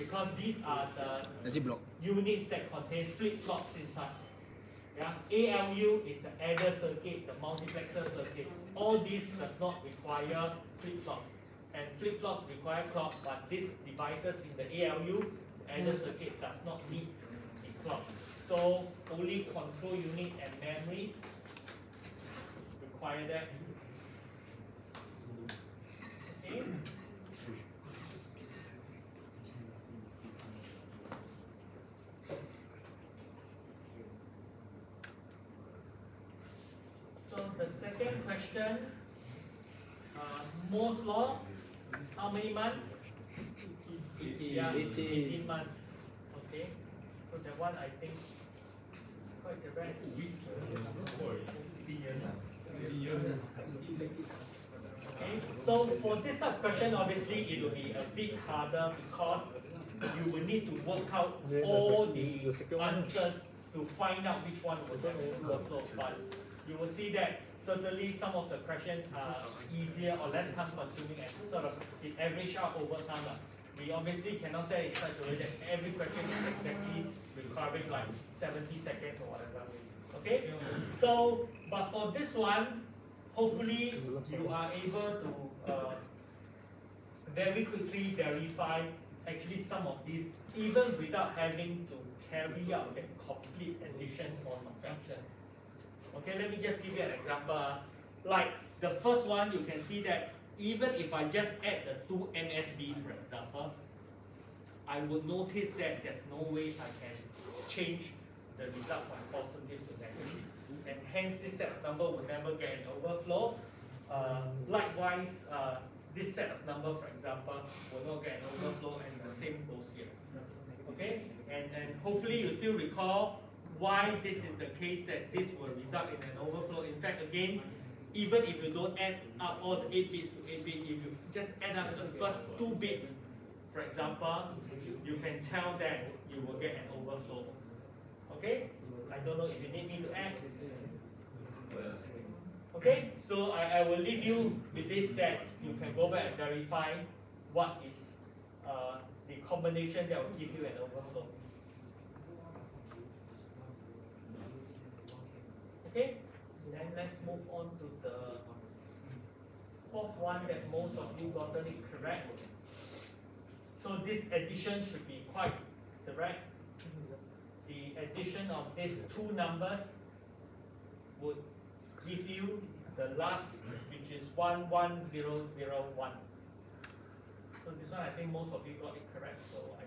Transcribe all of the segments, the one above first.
because these are the units that contain flip-flops inside. Yeah, ALU is the adder circuit, the multiplexer circuit. All these does not require flip-flops, and flip-flops require clock, but these devices in the ALU, the adder circuit, does not need the clock. So only control unit and memories require that. Okay. So the second question, Moore's law, how many months? 18 months. Okay. So that one I think quite correct. Okay. So for this type of question, obviously it will be a bit harder because you will need to work out all the answers to find out which one will have an overflow. But you will see that certainly some of the questions are easier or less time consuming and sort of it average out over time. We obviously cannot say in such a way that every question is exactly requiring like 70 seconds or whatever. Okay? So, but for this one, hopefully you are able to very quickly verify actually some of these even without having to carry out the complete addition or subtraction. Okay, let me just give you an example. Like the first one, you can see that even if I just add the two MSB, for example, I would notice that there's no way I can change the result from positive to negative. And hence this set of number will never get an overflow. Likewise, this set of number, for example, will not get an overflow, and the same goes here. Okay, and hopefully you still recall why this is the case, that this will result in an overflow. In fact, again, even if you don't add up all the 8 bits to 8 bits, if you just add up the first 2 bits, for example, you can tell that you will get an overflow. Okay? I don't know if you need me to add. Okay? So I will leave you with this, that you can go back and verify what is the combination that will give you an overflow. Okay, then let's move on to the fourth one that most of you gotten it correct. So this addition should be quite correct. The addition of these two numbers would give you the last, which is 11001. So this one I think most of you got it correct, so I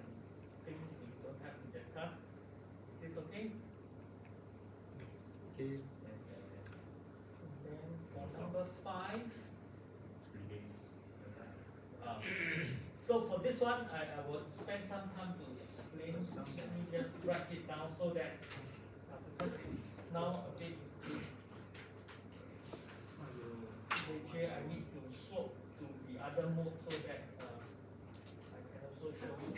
think we don't have to discuss. Is this okay? Okay. Then for number 5, so for this one, I will spend some time to explain. Let me just write it down so that because it's now a bit okay, I need to swap to the other mode so that I can also show it.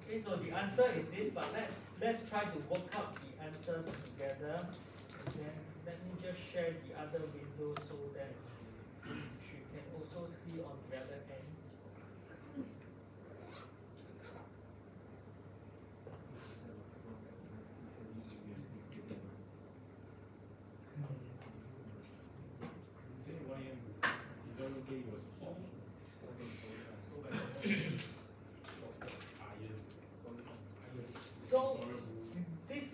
Okay, so the answer is this, but let's try to work out the answer together. And then let me just share the other window so that you can also see on the other end. So this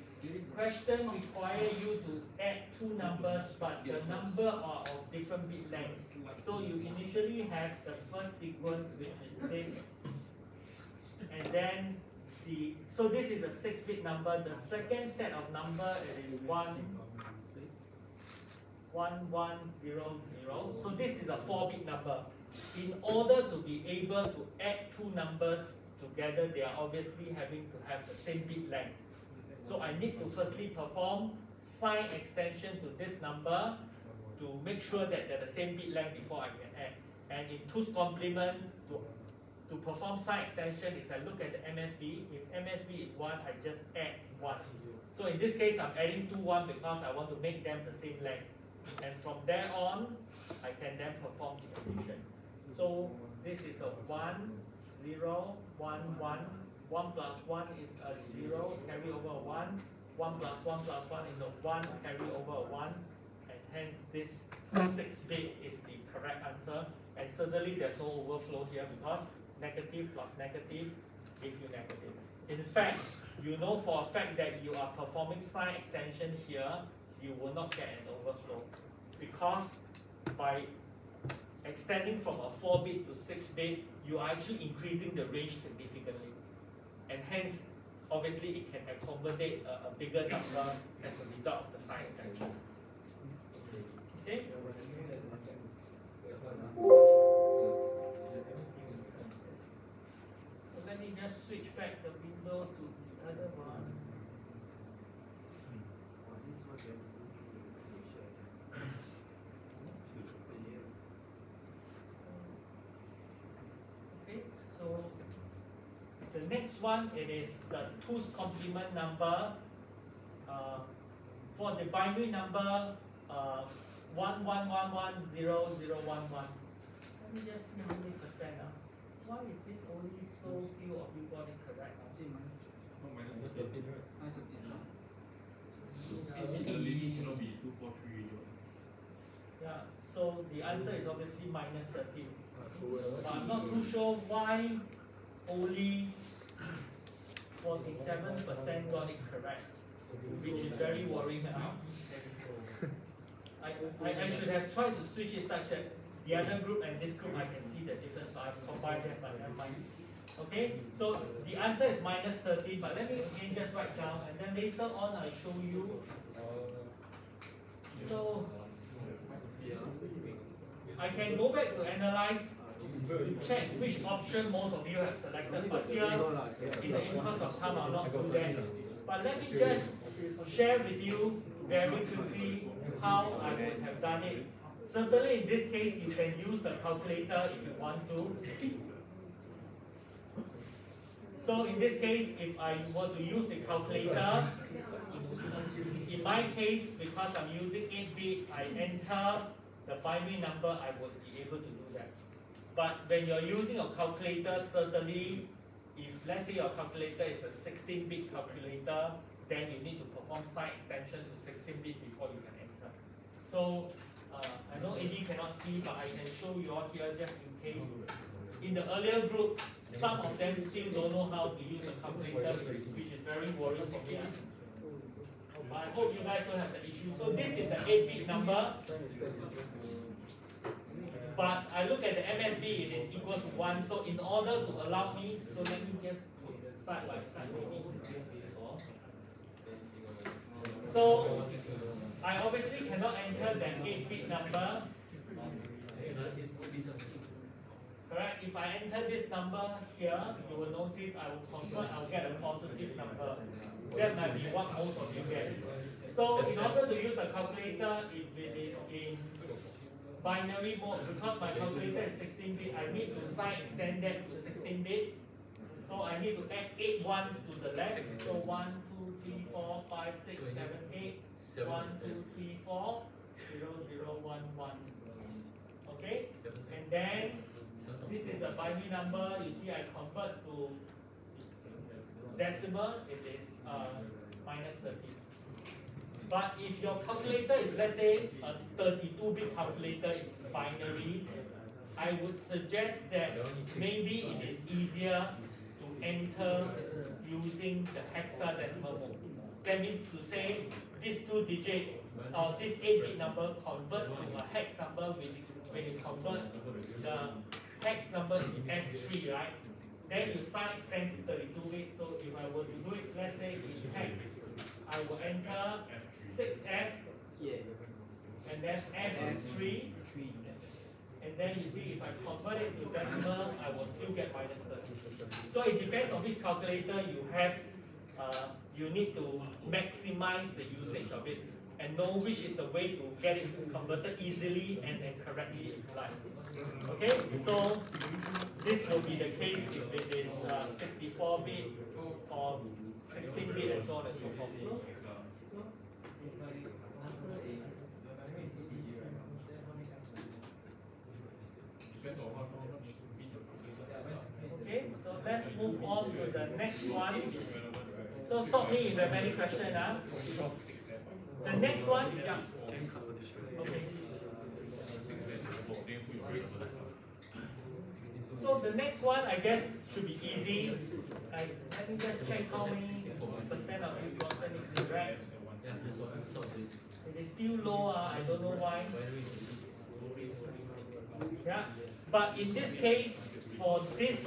question requires you to add two numbers, but the number are of different bit lengths. So you initially have the first sequence, which is this, and then so this is a 6-bit number. The second set of number is 1100. So this is a 4-bit number. In order to be able to add two numbers together, they are obviously having to have the same bit length. So I need to firstly perform sign extension to this number to make sure that they're the same bit length before I can add. And in 2's complement, to perform sign extension is I look at the MSB. If MSB is 1, I just add 1. So in this case, I'm adding 2 1 because I want to make them the same length. And from there on, I can then perform the addition. So this is a 1, 0, 1, 1. 1 plus 1 is a 0, carry over a 1. 1 plus 1 plus 1 is a 1, carry over a 1. And hence this 6-bit is the correct answer. And certainly there's no overflow here because negative plus negative give you negative. In fact, you know for a fact that you are performing sign extension here, you will not get an overflow. Because by extending from a 4-bit to 6-bit, you are actually increasing the range significantly. And hence, obviously, it can accommodate a bigger number as a result of the sign extension. Okay? So let me just switch back the window to the other one. Okay, so the next one, it is the 2's complement number. For the binary number 11110011. Let me just see how many percent. Why is this only so few of you got it correct? Yeah, so the answer is obviously minus 13. But I'm not too sure why only 47% got it correct, which is very worrying. I should have tried to switch it such that the other group and this group I can see the difference, but I've combined them, but never mind. Okay, so the answer is minus 13, but let me again just write down and then later on I show you. So I can go back to analyze to check which option most of you have selected, but here, in the interest of time, I'll not do that. But let me just share with you very quickly how I would have done it. Certainly in this case, you can use the calculator if you want to. So in this case, if I were to use the calculator, in my case, because I'm using 8-bit, I enter the binary number, I would be able to do that. But when you're using a calculator, certainly, if let's say your calculator is a 16-bit calculator, then you need to perform sign extension to 16-bit before you can enter. So I know AD cannot see, but I can show you all here just in case. In the earlier group, some of them still don't know how to use a calculator, which is very worrying for me. But I hope you guys don't have the issue. So this is the 8-bit number. But I look at the MSB, it is equal to 1. So in order to allow me, so let me just put it side by side. So I obviously cannot enter that 8-bit number. Correct? If I enter this number here, you will notice I will convert, I'll get a positive number. That might be what most of you get. So in order to use the calculator, if it is in binary mode, because my calculator is 16-bit, I need to sign extend that to 16-bit. So I need to add 8 ones to the left. So 1, 2, 3, 4, 5, 6, 7, 8. 1, 2, 3, 4, 0, 0, 1, 1. Okay? And then this is a binary number. You see I convert to decimal, it is minus 30. But if your calculator is, let's say, a 32-bit calculator in binary, I would suggest that maybe it is easier to enter using the hexadecimal mode. That means to say this 2-digit or this 8-bit number convert to a hex number, which when you convert, the hex number is F3, right? Then you sign extend to 32-bit. So if I were to do it, let's say in hex, I will enter 6F, and then F3, and then you see if I convert it to decimal, I will still get minus 30. So it depends on which calculator you have. You need to maximize the usage of it and know which is the way to get it converted easily and correctly if you like. Okay, so this will be the case if it is 64-bit or 16-bit and so on and so forth. So if my answer is Okay, so let's move on to the next one. So stop me if you have any question. The next one, yeah. Okay. So the next one, I guess, should be easy. Let me just check how many percent of you gotten it correct. It is still low, I don't know why. Yeah, but in this case, for this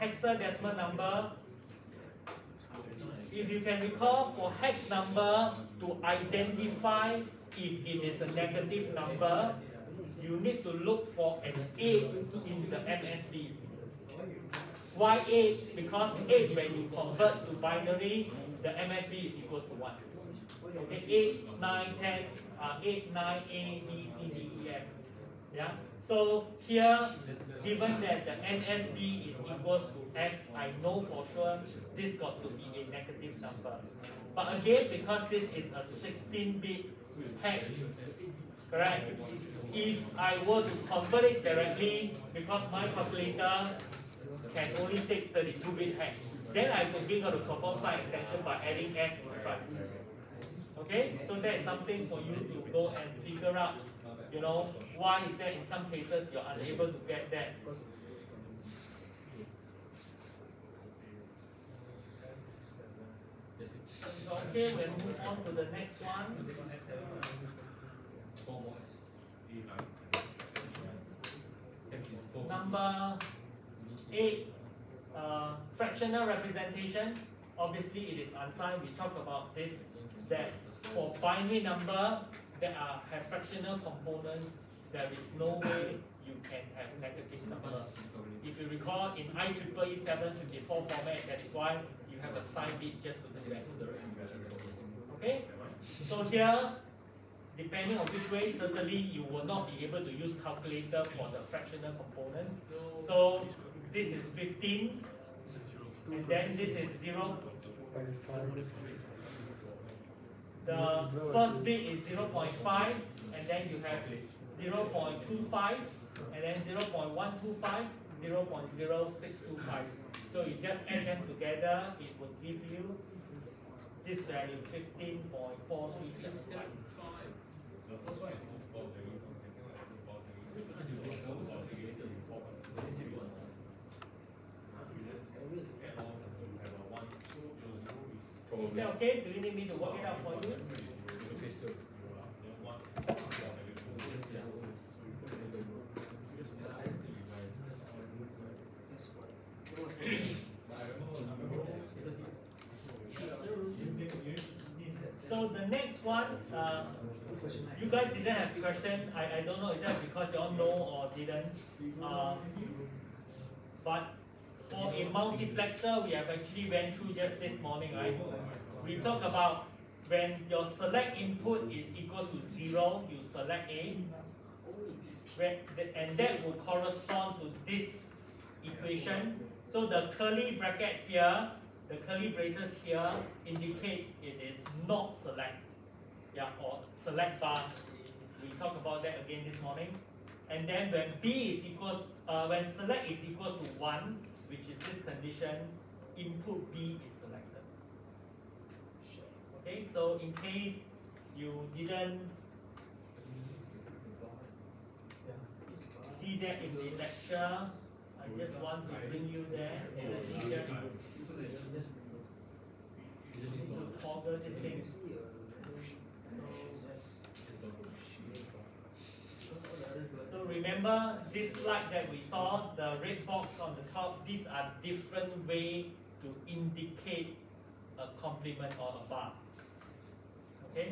hexadecimal number, if you can recall, for hex number, to identify if it is a negative number, you need to look for an 8 in the MSB. Why 8? Because 8, when you convert to binary, the MSB is equals to 1. Okay, 8, 9, 10, 8, 9, A, B, C, D, E, F. Yeah. So here, given that the NSB is equals to F, I know for sure this got to be a negative number. But again, because this is a 16-bit hex, correct? If I were to convert it directly, because my calculator can only take 32-bit hex, then I could bring out the perform sign extension by adding F in front. Okay, so that's something for you to go and figure out. You know, why is that in some cases you're unable to get that? So okay, we'll move on to the next one. Number 8, fractional representation. Obviously, it is unsigned. We talked about this, that for binary number that have fractional components, there is no way you can have negative number. If you recall, in IEEE 754 format, that is why you have a side bit just to do that. Okay? So here, depending on which way, certainly you will not be able to use calculator for the fractional component. So this is 15, and then this is 0. The first bit is 0.5, and then you have 0.25, and then 0.125, 0.0625. So you just add them together, it will give you this value, 15.4365. The first one is is that okay? Do you need me to work it out for you? Okay, so So the next one, you guys didn't have questions. I don't know, is that because you all know or didn't? But for a multiplexer, we have actually went through just this morning, right? We talked about when your select input is equal to 0, you select A, and that will correspond to this equation. So the curly bracket here, the curly braces here indicate it is not select, yeah, or select bar. We talked about that again this morning. And then when B is equals, when select is equals to 1, which is this condition, input B is selected. Okay, so in case you didn't see that in the lecture, I just want to bring you there. To toggle this thing. So remember this slide that we saw, the red box on the top, these are different ways to indicate a complement or a bar. Okay,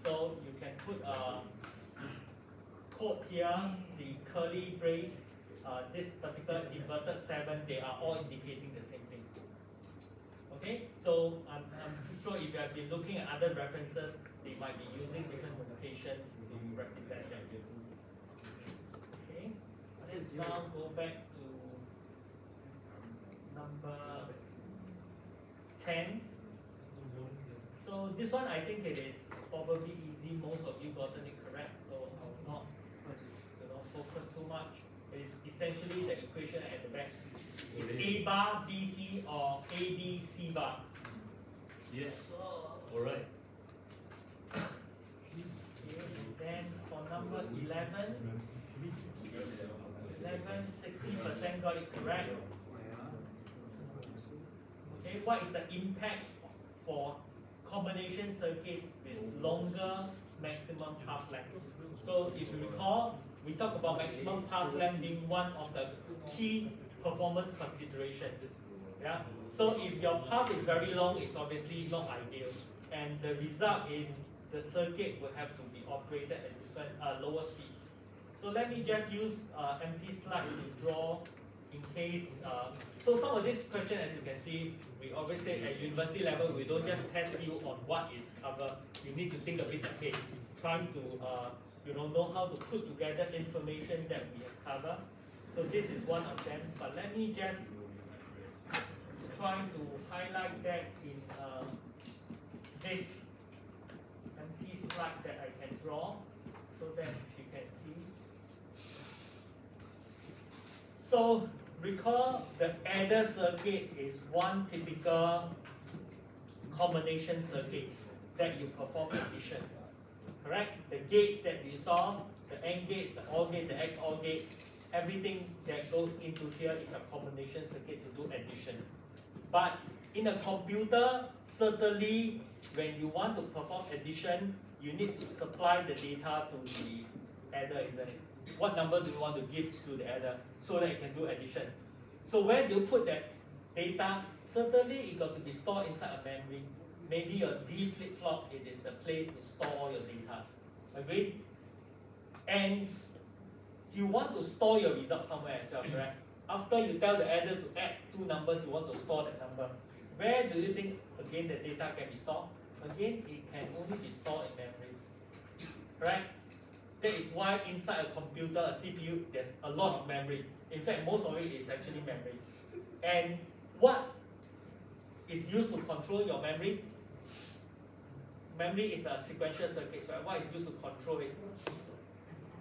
so you can put a code here, the curly brace, this particular inverted 7, they are all indicating the same thing. Okay, so I'm sure if you have been looking at other references, they might be using different notations to represent them. Okay, let's now go back to number 10. So this one, I think it is probably easy. Most of you gotten it correct, so I will not, focus focus too much. It's essentially the equation at the back. It's A bar, BC, or AB, C bar. Yes. All right. Okay, then for number 11, 60% got it correct. Okay, what is the impact for combination circuits with longer maximum path length? So if you recall, we talked about maximum path length being one of the key performance considerations. Yeah. So if your path is very long, it's obviously not ideal, and the result is the circuit will have to be operated at different lower speeds. So let me just use empty slide to draw in case. So some of this question, as you can see, we always say at university level, we don't just test you on what is covered. You need to think a bit ahead, trying to know how to put together information that we have covered. So this is one of them. But let me just try to highlight that in this empty slide that I can draw, so that you can see. So recall the adder circuit is one typical combination circuit that you perform addition. Correct? The gates that we saw, the AND gates, the OR gate, the XOR gate, everything that goes into here is a combination circuit to do addition. But in a computer, certainly when you want to perform addition, you need to supply the data to the adder, isn't it? What number do you want to give to the adder so that it can do addition? So where do you put that data? Certainly it got to be stored inside a memory. Maybe a D flip-flop, it is the place to store all your data. Agreed? And you want to store your result somewhere as well, correct? After you tell the adder to add two numbers, you want to store that number. Where do you think, again, the data can be stored? Again, it can only be stored in memory. Right? That is why inside a computer, a CPU, there's a lot of memory. In fact, most of it is actually memory. And what is used to control your memory? Memory is a sequential circuit, so what is used to control it?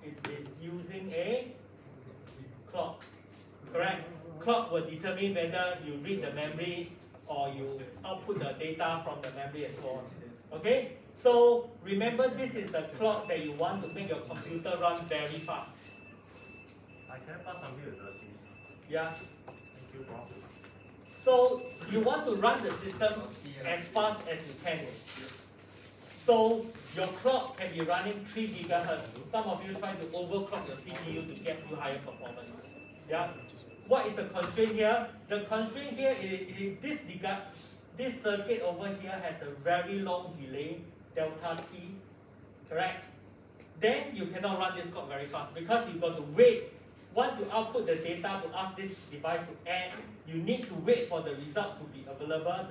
It is using a clock. Correct? Clock will determine whether you read the memory or you output the data from the memory and so on. Okay? So remember, this is the clock that you want to make your computer run very fast. I can pass something to the system. Yeah. Thank you, Prof. So you want to run the system as fast as you can. So your clock can be running 3 GHz. Some of you try to overclock your CPU to get to higher performance. Yeah. What is the constraint here? The constraint here is this circuit over here has a very long delay, delta T, correct? Then you cannot run this clock very fast because you've got to wait. Once you output the data to ask this device to add, you need to wait for the result to be available,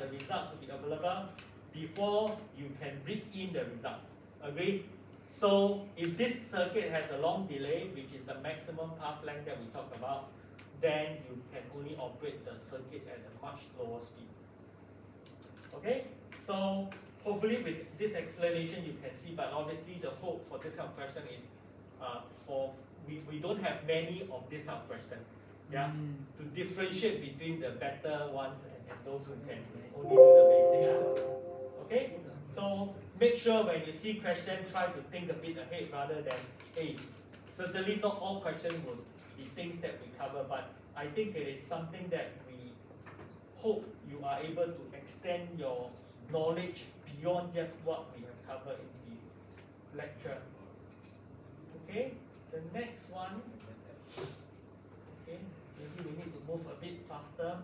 before you can read in the result. Agree? So if this circuit has a long delay, which is the maximum path length that we talked about, then you can only operate the circuit at a much slower speed. Okay? So hopefully with this explanation you can see, but obviously the hope for this kind of question is we don't have many of this kind of question. Yeah? To differentiate between the better ones and those who can only do the basic. Okay? So make sure when you see question, try to think a bit ahead rather than, hey, certainly not all questions will be things that we cover, but I think it is something that we hope you are able to extend your knowledge beyond just what we have covered in the lecture. Okay, the next one, okay, maybe we need to move a bit faster.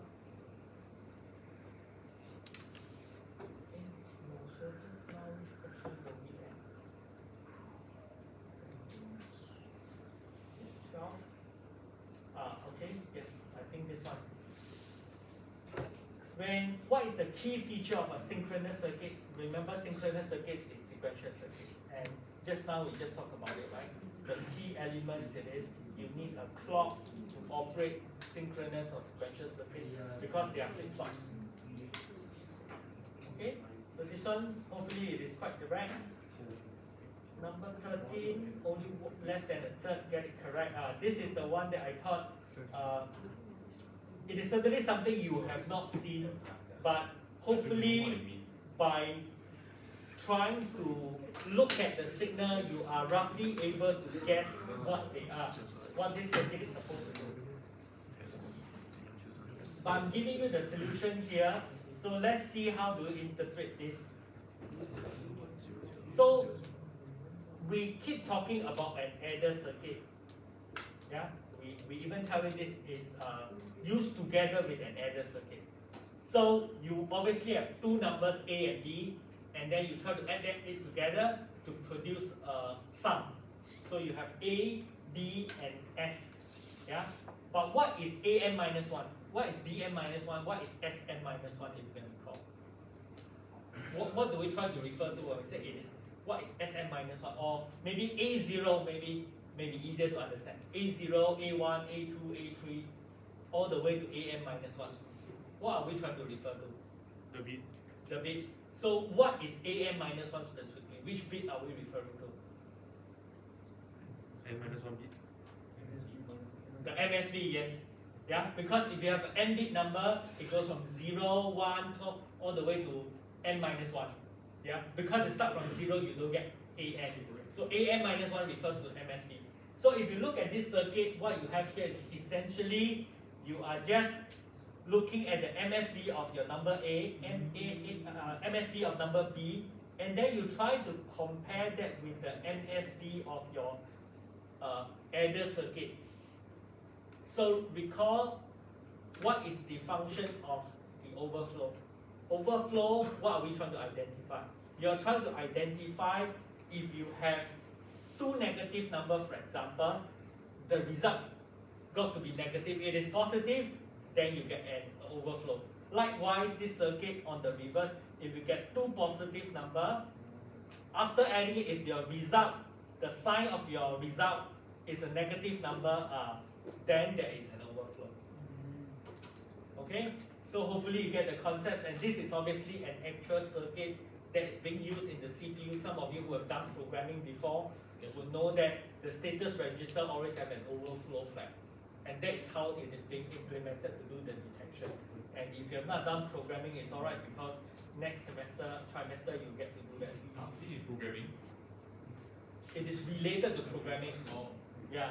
What is the key feature of a synchronous circuit? Remember, synchronous circuits is sequential circuits, and just now we just talked about it, right? The key element it is you need a clock to operate synchronous or sequential circuit because they are flip-flops. Okay, so this one hopefully it is quite direct. Number 13, only less than a third get it correct. This is the one that I thought it is certainly something you have not seen, but hopefully by trying to look at the signal, you are roughly able to guess what they are, what this circuit is supposed to do. But I'm giving you the solution here, so let's see how to interpret this. So we keep talking about an adder circuit. Yeah, we even tell you this is used together with an adder circuit. So you obviously have two numbers A and B, and then you try to add it together to produce a sum. So you have A, B, and S. Yeah, but what is AN minus 1? What is BN minus 1? What is SN minus 1 if you can recall? What do we try to refer to when we say it is? What is SN minus 1? Or maybe A0, maybe easier to understand. A0, A1, A2, A3, all the way to AN minus 1. What are we trying to refer to? The bit. The bits. So what is AN minus 1 specifically? Which bit are we referring to? N minus 1 bit. The MSB, yes. Yeah, because if you have an n bit number, it goes from 0, 1, 2, all the way to n minus 1. Yeah, because it starts from 0, you don't get AN. So AN minus 1 refers to MSB. So if you look at this circuit, what you have here is essentially you are just looking at the MSB of your number A and MSB of number B, and then you try to compare that with the MSB of your adder circuit. So recall, what is the function of the overflow? Overflow, what are we trying to identify? You're trying to identify if you have two negative numbers, for example, the result got to be negative. It is positive, then you get an overflow. Likewise, this circuit on the reverse, if you get two positive numbers, after adding it, if your result, the sign of your result is a negative number, then there is an overflow. Okay, so hopefully you get the concept, and this is obviously an actual circuit that is being used in the CPU. Some of you who have done programming before will know that the status register always have an overflow flag, and that is how it is being implemented to do the detection. And if you have not done programming, it's alright, because next trimester you get to do that. This is programming. It is related to programming. Oh. Yeah.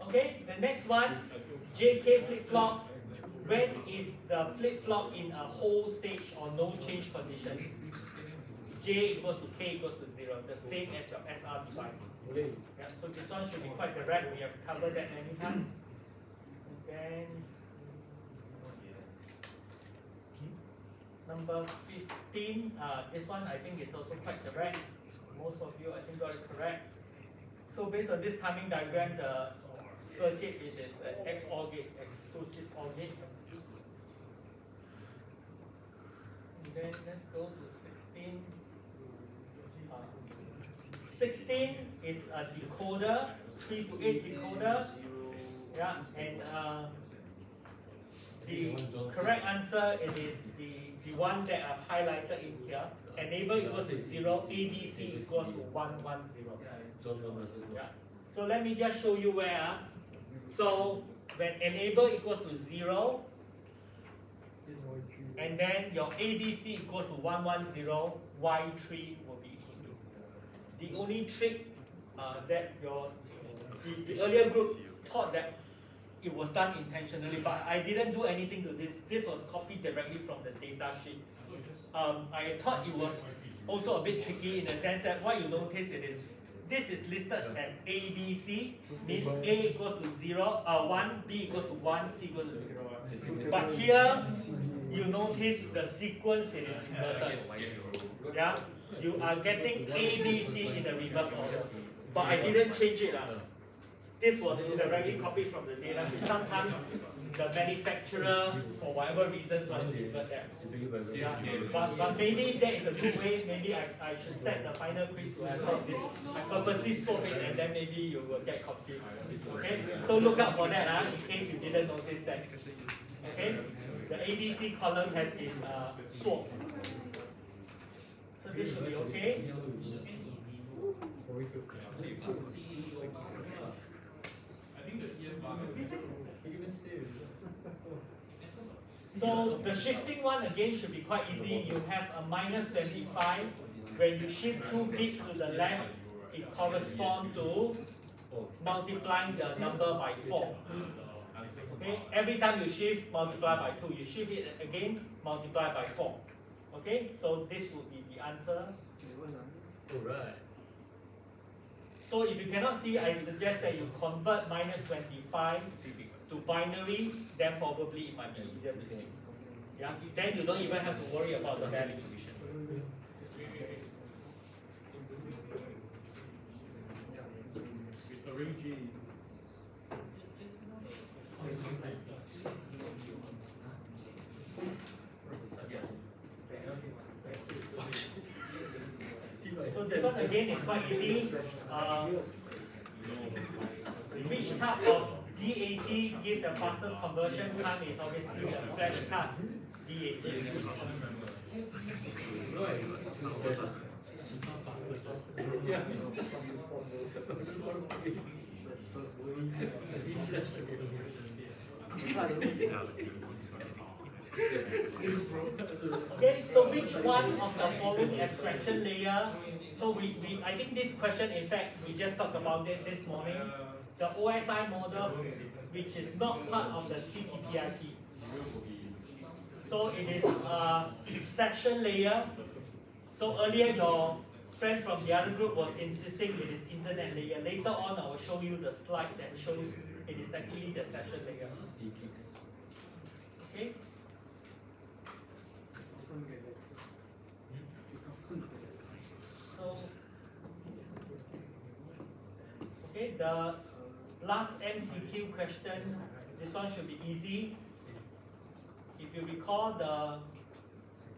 Okay, the next one, JK flip-flop. When is the flip-flop in a whole stage or no change condition? J equals to K equals to 0, the same as your SR device. Yeah, so this one should be quite direct. We have covered that many times. And then number 15, this one I think is also quite correct. Most of you I think got it correct. So based on this timing diagram, the circuit is an XOR gate, exclusive OR gate. And then let's go to 16. 16 is a decoder, 3 to 8 decoder. Yeah, and the correct answer is the one that I've highlighted in here. Enable equals to 0, ADC equals to 110. Yeah. So let me just show you where. So when enable equals to 0, and then your ADC equals to 110, Y3 will be equal to. The only trick that the earlier group thought that it was done intentionally, but I didn't do anything to this. This was copied directly from the data sheet. I thought it was also a bit tricky in the sense that what you notice this is listed as ABC, means A equals to 0, 1, B equals to 1, C equals to 0. But here you notice the sequence it is inverted. Yeah, you are getting ABC in the reverse order. But I didn't change it. This was directly copied from the data sheet. Sometimes the manufacturer, for whatever reasons, want to invert that. Yeah. But maybe that is a good way. Maybe I should set the final quiz to answer this. I purposely swap it, and then maybe you will get confused. Okay? So look out for that in case you didn't notice that. Okay? The ADC column has been swapped. this should be okay. So the shifting one again should be quite easy. You have a minus 25. When you shift 2 bits to the left, it corresponds to multiplying the number by 4. Okay, every time you shift, multiply by 2. You shift it again, multiply by 4. Okay, so this would be the answer. Alright. So if you cannot see, I suggest that you convert minus 25 to binary, then probably it might be easier to see. Yeah, then you don't even have to worry about the values. Mr. Ring G. So this one again is quite easy. Which type of DAC give the fastest conversion time is obviously the flash card DAC. Okay, so which one of the following abstraction layer? So I think this question, in fact, we just talked about it this morning. The OSI model, which is not part of the TCP/IP. So it is a section layer. So earlier your friends from the other group was insisting it is internet layer. Later on, I will show you the slide that shows it is actually the session layer. Okay. So, okay, the last MCQ question, this one should be easy. If you recall the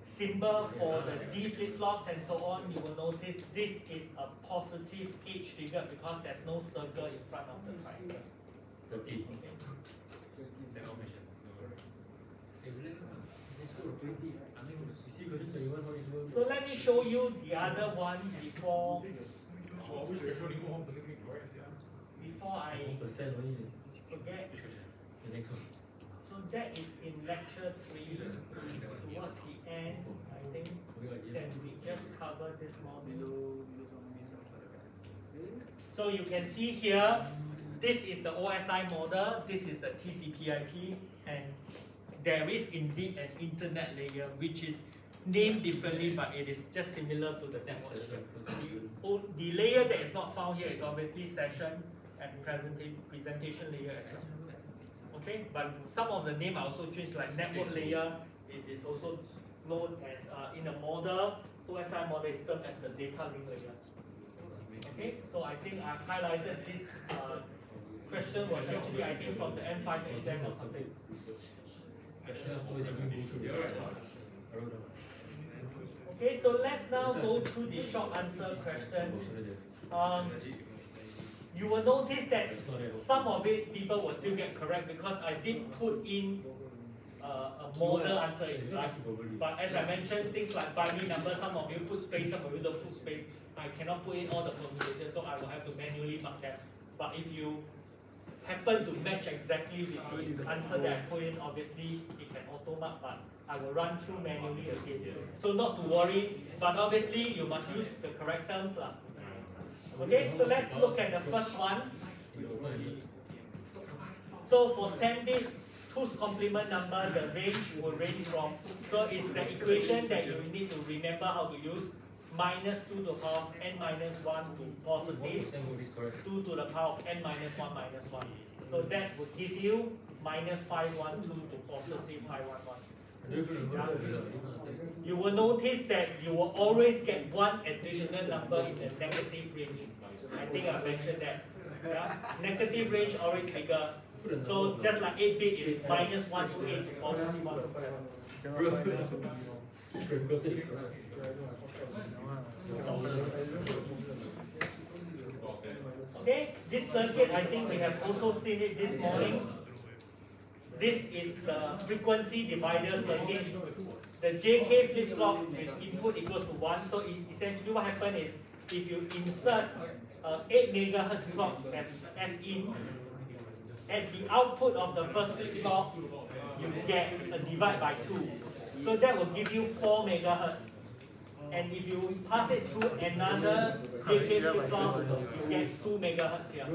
symbol for the D flip-flops and so on, you will notice this is a positive H figure because there's no circle in front of the triangle. Okay. So let me show you the other one before I forget. So that is in lecture 3. Towards the end, I think that we just covered this module. So you can see here, this is the OSI model, this is the TCP/IP, and there is indeed an internet layer which is named differently, but it is just similar to the network layer. The layer that is not found here is obviously session and presentation layer as well. Okay, but some of the name are also changed, like network layer. It is also known as in the model, OSI model is termed as the data link layer. Okay, so I think I've highlighted this question was actually, I think, from the M5 exam or something. Okay, so let's now go through the short answer question. You will notice that some of it people will still get correct because I did put in a model answer in, right? But as I mentioned, things like binary numbers, some of you put space, some of you don't put space. I cannot put in all the permutations, so I will have to manually mark them. But if you happen to match exactly with the answer that I put in, obviously it can auto mark, but I will run through manually again. So not to worry, but obviously you must use the correct terms. Okay, so let's look at the first one. So for 10-bit 2's complement number, the range will range from, so it's the equation that you need to remember how to use, minus 2 to the power of n minus 1 to positive 2 to the power of n minus 1 minus 1. So that would give you minus 512 to positive 511. You will notice that you will always get one additional number in the negative range. I think I mentioned that. Yeah? Negative range always bigger. So just like 8-bit, it is minus 1 to 8 to positive 1 to 7. Okay, this circuit, I think we have also seen it this morning. This is the frequency divider circuit. The JK flip-flop with input equals to 1. So essentially what happens is, if you insert 8 megahertz clock at F-in, at the output of the first flip-flop, you get a divide by 2. So that will give you 4 megahertz. And if you pass it through another JK flip-flop, you get 2 megahertz here.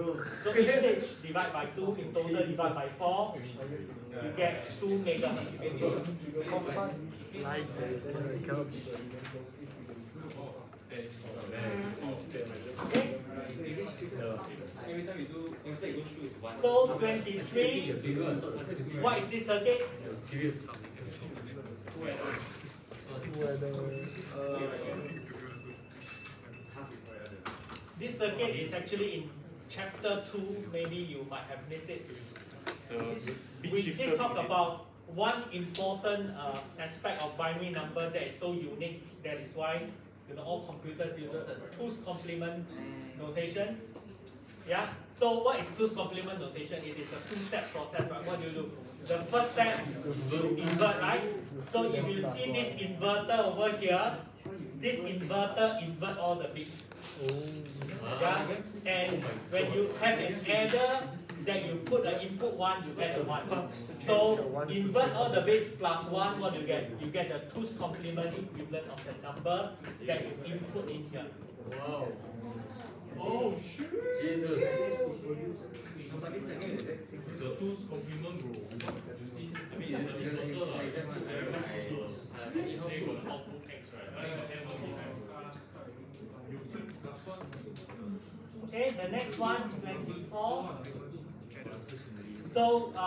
So each stage divide by 2, in total divide by 4, you get 2 megahertz. Okay? So 23, what is this circuit? This circuit is actually in chapter 2, maybe you might have missed it. We did talk about one important aspect of binary number that is so unique. That is why all computers use a 2's complement notation. Yeah. So what is 2's complement notation? It is a two-step process. Right? What do? The first step, you invert, right? So if you see this inverter over here, this inverter invert all the bits. Yeah. And when you have an adder that you put an input 1, you add a 1. So invert all the bits plus 1, what do you get? You get the 2's complement equivalent of the number that you input in here. Wow. Oh shit! Jesus. The 2's complement, bro. You see? I mean, it's a inverter. They got output X, right? You flip plus 1. Okay, the next one, 24. So I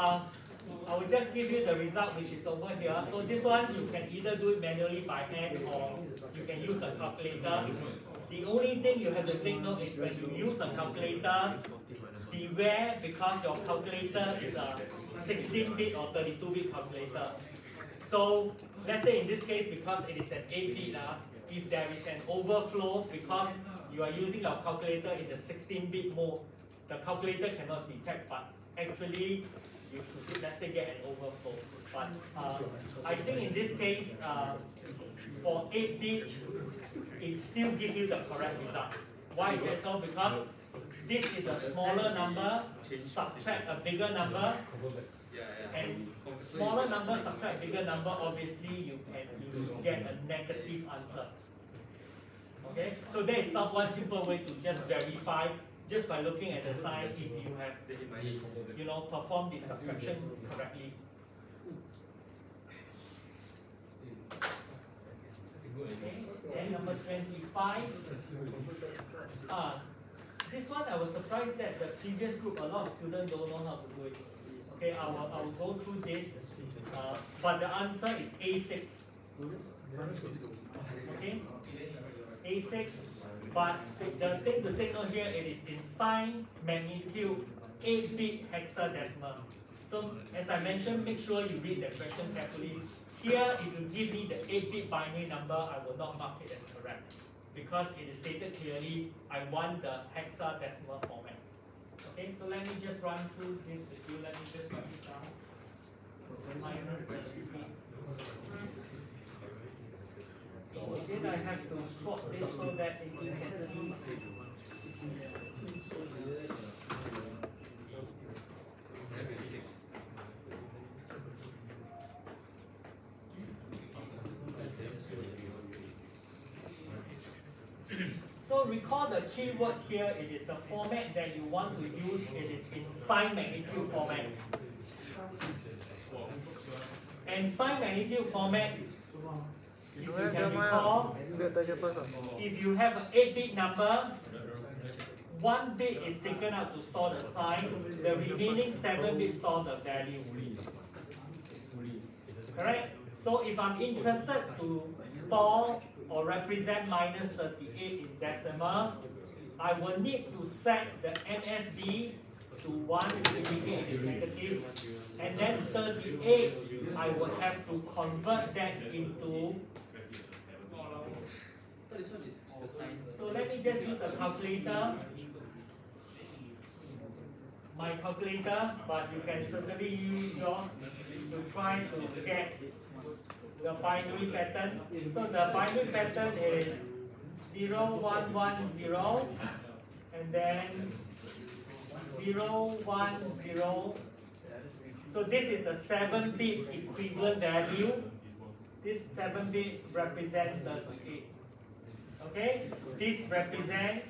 will just give you the result, which is over here. So this one you can either do it manually by hand or you can use a calculator. The only thing you have to take note is when you use a calculator, beware because your calculator is a 16-bit or 32-bit calculator. So let's say in this case, because it is an 8-bit, if there is an overflow because you are using your calculator in the 16-bit mode, the calculator cannot detect, but actually you should, let's say, get an overflow. But I think in this case, for 8-bit, it still gives you the correct result. Why is that so? Because this is a smaller number, subtract a bigger number, and smaller number subtract bigger number, obviously you get a negative answer. Okay, so there is one simple way to just verify, just by looking at the sign, if you have, performed the subtraction correctly. Okay, and number 25. This one I was surprised that the previous group, a lot of students don't know how to do it. Okay, I will go through this, but the answer is A6. Okay, A6. But the thing to take note here, it is in sign magnitude 8-bit hexadecimal. So as I mentioned, make sure you read the question carefully. Here, if you give me the 8-bit binary number, I will not mark it as correct because it is stated clearly, I want the hexadecimal format. Okay, so let me just run through this with you. Let me just write it down. Minus the 8-bit. So again, I have to swap this so that you can see. So recall the keyword here, it is the format that you want to use, it is in sign magnitude format. And sign magnitude format, if you can recall, if you have an 8-bit number, 1 bit is taken out to store the sign, the remaining 7 bits store the value. Correct? So if I'm interested to store or represent minus 38 in decimal, I will need to set the MSB to 1 to indicate it is negative, and then 38, I will have to convert that into. So let me just use a calculator. my calculator, but you can certainly use yours to try to get the binary pattern. So the binary pattern is 0, 1, 1, 0, and then 0, 1, 0. So this is the 7-bit equivalent value. This 7-bit represents 38. Okay? This represents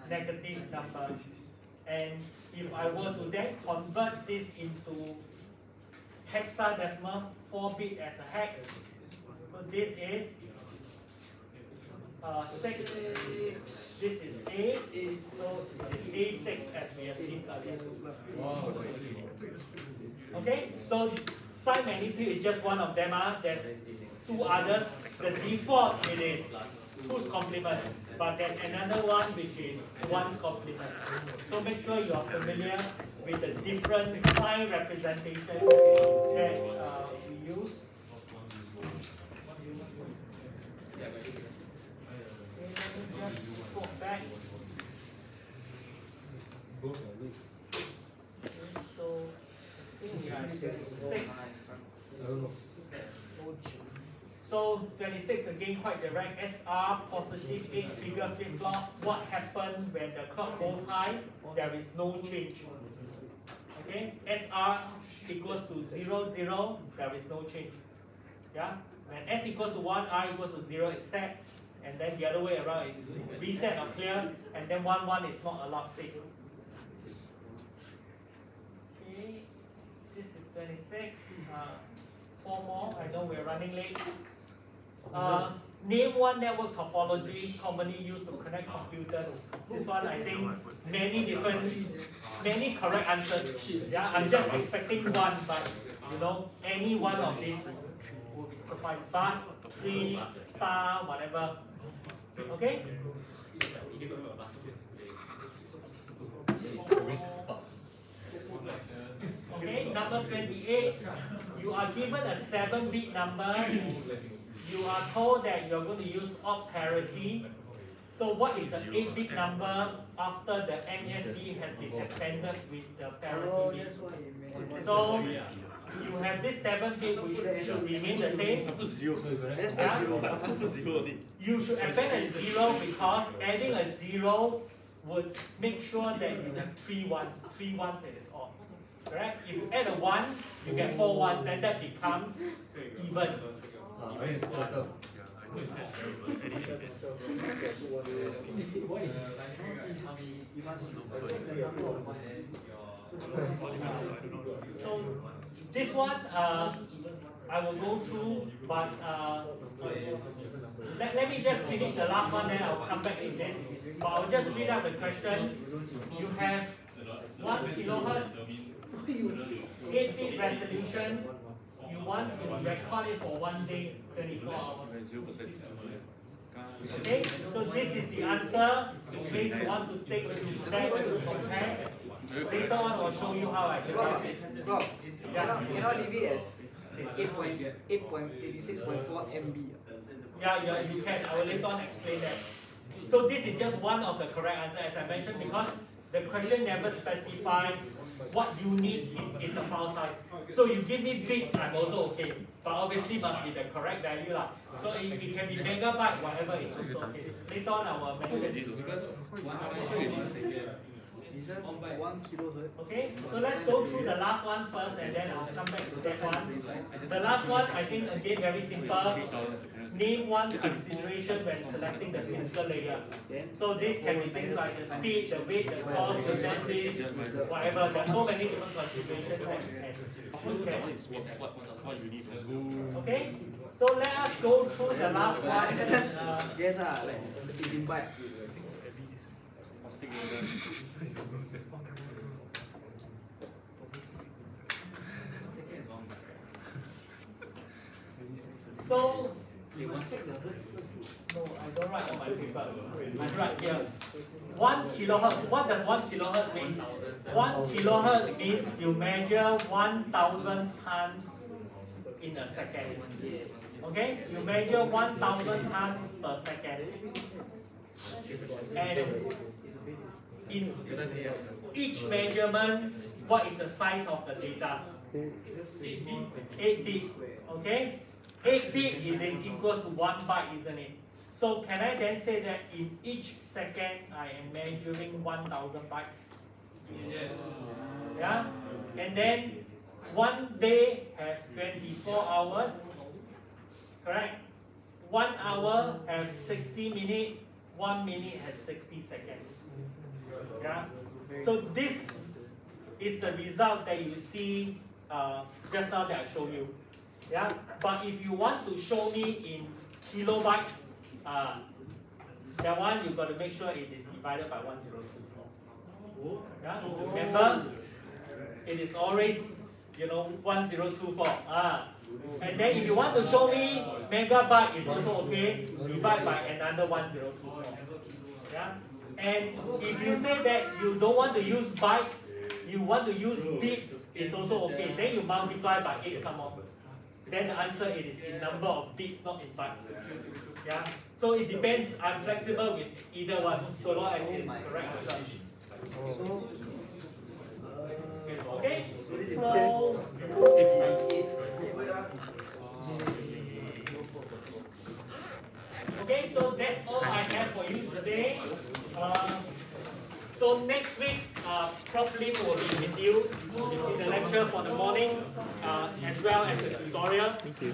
negative number. And if I were to then convert this into hexadecimal, 4-bit as a hex, so this is 6, this is 8, so it's A6 as we have seen earlier. Okay, so sign magnitude is just one of them. There's 2 others. The default it is 2's complement, but there's another one which is 1's complement. So make sure you are familiar with the different sign representation that we use. Just swap back. So I think we are 6. So 26 again quite direct. SR positive H trigger flip flop. What happens when the clock goes high? There is no change. Okay, SR equals to 0, 0. There is no change. Yeah. When S equals to 1, R equals to 0, it's set. And then the other way around is reset or clear, and then 1, 1 is not allowed state. Okay, this is 26. 4 more. I know we're running late. Name one network topology commonly used to connect computers. This one I think many correct answers. Yeah, I'm just expecting one, but you know, any one of these will be suffice. Bus, tree, star, whatever. Okay? Okay, number 28. You are given a 7-bit number. You are told that you're going to use odd parity. So what is the 8-bit number after the MSB has been appended with the parity bit? So you have this 7-bit which should remain the same. You should append a 0 because adding a 0 would make sure that you have 3 ones. 3 ones and it's odd. Correct? If you add a 1, you get 4 ones, then that becomes even. So this one I will go through, but let me just finish the last one, then I'll come back to this. But I'll just read out the question. You have 1 kilohertz, 8-bit resolution. You want to record it for 1 day, 24 hours. Okay, so this is the answer. In case you want to take the test to compare. Later on, I'll show you how I derive it. Bro, cannot leave it as 8.86.4 MB. Yeah, you can. I will later on explain that. So this is just one of the correct answers, as I mentioned, because the question never specifies what unit is the file size. So you give me bits, I'm also okay. But obviously must be the correct value lah. So it can be megabyte, whatever, it's also okay. Later on I will mention it. It's just 1 kilohertz. Okay, so let's go through the last one first and then I'll come back to that one. The last one, I think again very simple. Name one consideration when selecting the physical layer. So this can be things like the speed, the weight, the cost, the density, whatever. There are so many different configurations that you can. Okay, so let us go through the last one. Yes, like it's in byte. So, you must check the hertz first. No, I don't write on my paper. I write here. 1 kilohertz. What does 1 kilohertz mean? 1 kilohertz means you measure 1,000 times in a second. Okay? You measure 1,000 times per second. And in each measurement, what is the size of the data? 8 bits. Okay? 8 bits is equals to 1 byte, isn't it? So can I then say that in each second I am measuring 1000 bytes? Yes. Yeah? And then one day has 24 hours. Correct? 1 hour has 60 minutes, 1 minute has 60 seconds. Yeah? So this is the result that you see just now that I showed you. Yeah? But if you want to show me in kilobytes, that one you've got to make sure it is divided by 1024. Yeah? Remember, it is always 1024. And then if you want to show me megabyte is also okay, divide by another 1024. Yeah? And if you say that you don't want to use byte, you want to use bits, it's also okay. Then you multiply by 8 some more. Then the answer is in number of bits, not in bytes. Yeah? So it depends. I'm flexible with either one, so long as it is correct. So, Okay? so this is So, 10 times 8. okay, so that's all I have for you today. So next week, Prof. Lim will be with you in the lecture for the morning, as well as the tutorial. Thank you.